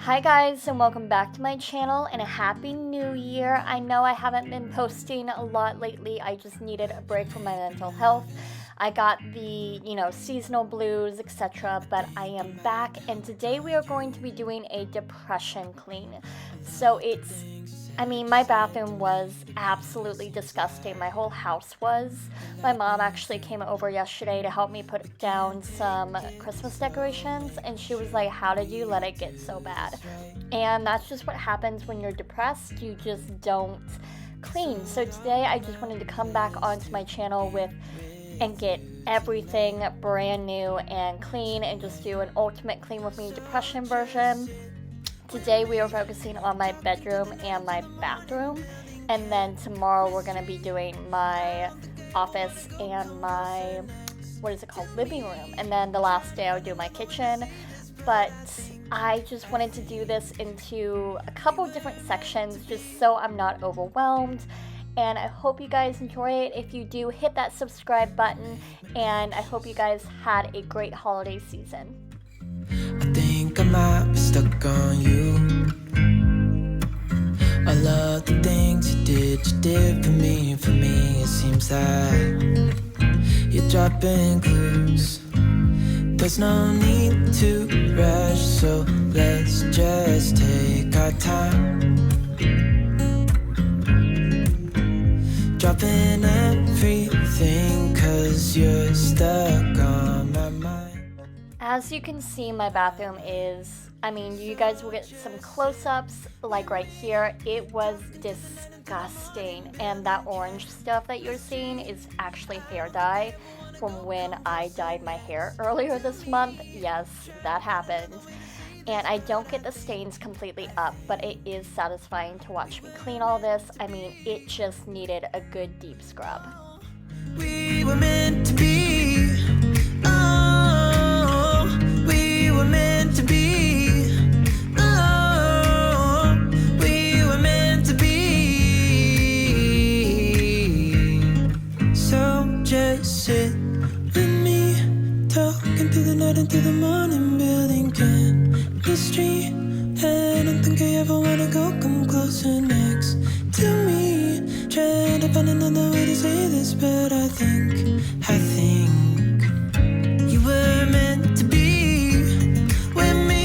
Hi guys, and welcome back to my channel and a happy new year. I know I haven't been posting a lot lately. I just needed a break from my mental health. I got the, seasonal blues, etc. But I am back, and today we are going to be doing a depression clean. So my bathroom was absolutely disgusting. My whole house was. My mom actually came over yesterday to help me put down some Christmas decorations, and she was like, "How did you let it get so bad?" And that's just what happens when you're depressed. You just don't clean. So today I just wanted to come back onto my channel and get everything brand new and clean and just do an ultimate clean with me depression version. Today we are focusing on my bedroom and my bathroom, and then tomorrow we're going to be doing my office and my, living room, and then the last day I'll do my kitchen. But I just wanted to do this into a couple different sections just so I'm not overwhelmed, and I hope you guys enjoy it. If you do, hit that subscribe button, and I hope you guys had a great holiday season. I think I might be stuck on you. I love the things you did for me. It seems like you're dropping clues. There's no need to rush, so let's just take our time. Dropping everything, 'cause you're stuck on my mind. As you can see, my bathroom you guys will get some close-ups, like right here. It was disgusting, and that orange stuff that you're seeing is actually hair dye from when I dyed my hair earlier this month. Yes, that happened. And I don't get the stains completely up, but it is satisfying to watch me clean all this. It just needed a good deep scrub. We were meant to be. Oh, we were meant to be. Oh, we were meant to be. So just sit with me, talking through the night and through the morning, building chemistry. I don't think I ever wanna go come closer next to me. Trying to find another way to say this, but I think you were meant to be with me,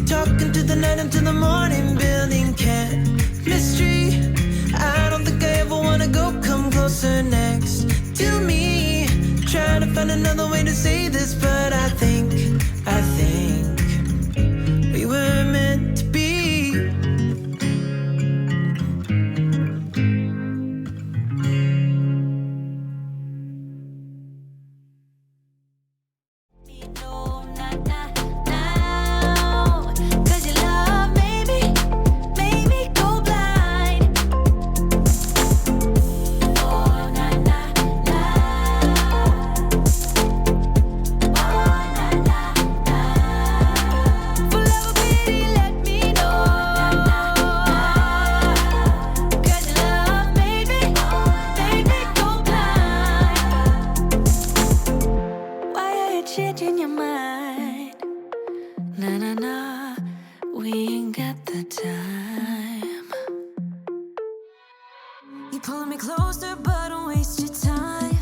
talking to the night until the morning, building chemistry. I don't think I ever wanna go come closer next to me. Trying to find another way to say this, but I think we were meant to be. Changing your mind, nah, we ain't got the time. You pulling me closer, but don't waste your time.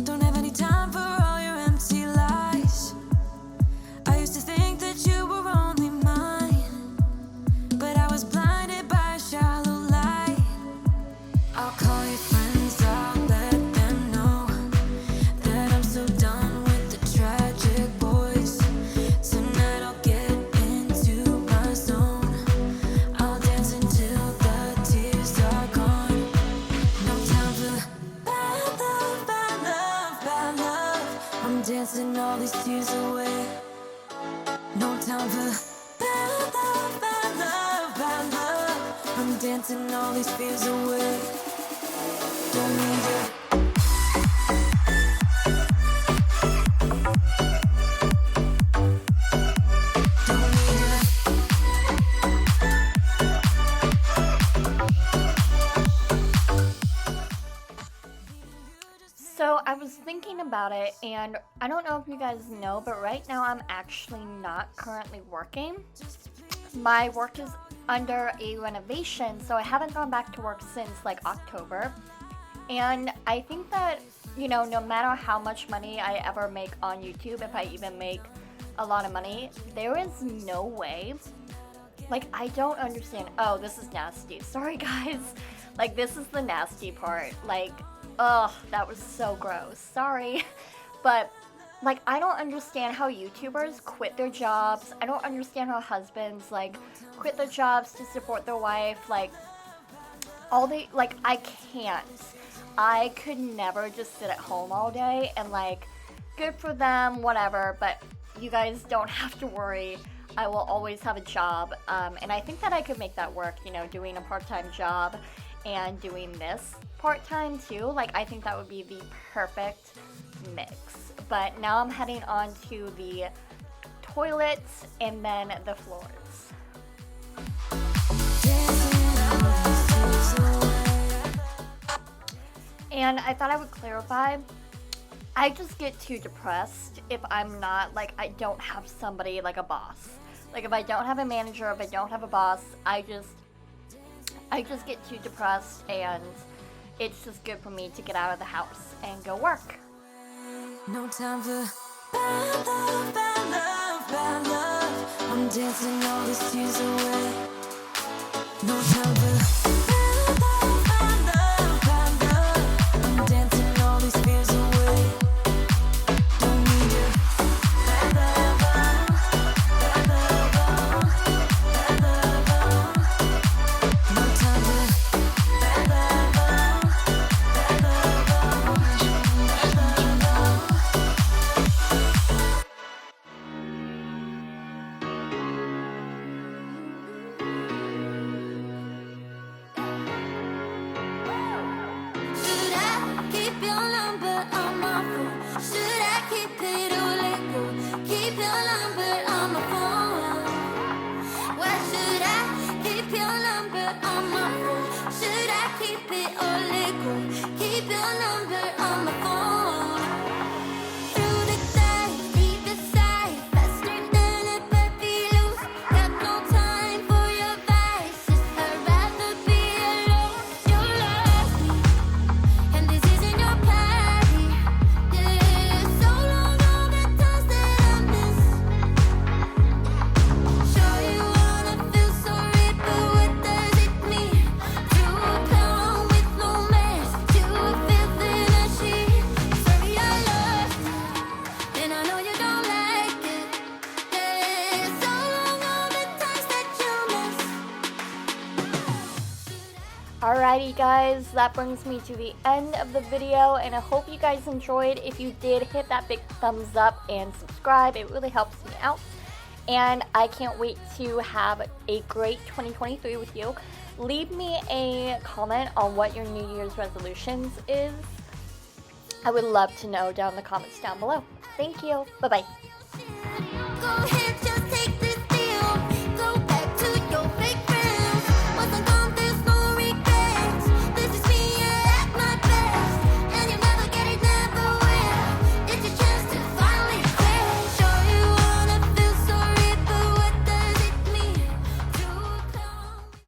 Don't have any time for all your empty lies. I used to think that you were only mine, but I was blinded by a shallow light. I'll call your friends, I'll let them know that I'm so done with tragic boys. Tonight I'll get into my zone. I'll dance until the tears are gone. No time for bad love, bad love, bad love. I'm dancing all these tears away. No time for bad love, bad love, bad love. I'm dancing all these fears away. Don't need it. So I was thinking about it, and I don't know if you guys know, but right now I'm actually not currently working. My work is under a renovation, so I haven't gone back to work since like October. And I think that, no matter how much money I ever make on YouTube, if I even make a lot of money, there is no way. Like, I don't understand. Oh, this is nasty. Sorry, guys. Like, this is the nasty part. Like, ugh, that was so gross. Sorry. But, like, I don't understand how YouTubers quit their jobs. I don't understand how husbands, like, quit their jobs to support their wife. Like, I can't. I could never just sit at home all day, and, like, good for them, whatever, but you guys don't have to worry. I will always have a job, and I think that I could make that work, doing a part-time job and doing this part-time too. Like, I think that would be the perfect mix. But now I'm heading on to the toilets and then the floors. And I thought I would clarify, I just get too depressed if I'm not, like, I don't have somebody, like a boss. Like, if I don't have a manager, if I don't have a boss, I just get too depressed, and it's just good for me to get out of the house and go work. No time for bad love, bad love, bad love. I'm dancing all these tears away. No time for bad love, bad love, bad love. I'm dancing all these fears away. Don't need you. Bad love, bad love, bad love. No time for bad love, bad love, bad love. Should I keep your number on my phone? Should I keep it or let go? Keep your number on my phone. Why should I keep your number on my phone? Should I keep it or let go? Keep your number on my phone. Through the day, deep inside, faster than a puppy loose. Got no time for your vices. I'd rather be alone. You lost me, and this isn't your party. Yeah, so long all the times that I miss. Sure you wanna feel sorry, but what does it mean? To a clown with no mask, to a filth in a sheet. Sorry I lost you, and I know you don't like it. Yeah, so long all the times that you miss. Alrighty guys, that brings me to the end of the video, and I hope you guys enjoyed. If you did, hit that big thumbs up and subscribe. It really helps me out. And I can't wait to have a great 2023 with you. Leave me a comment on what your New Year's resolutions is. I would love to know down in the comments down below. Thank you. Bye-bye. Go ahead.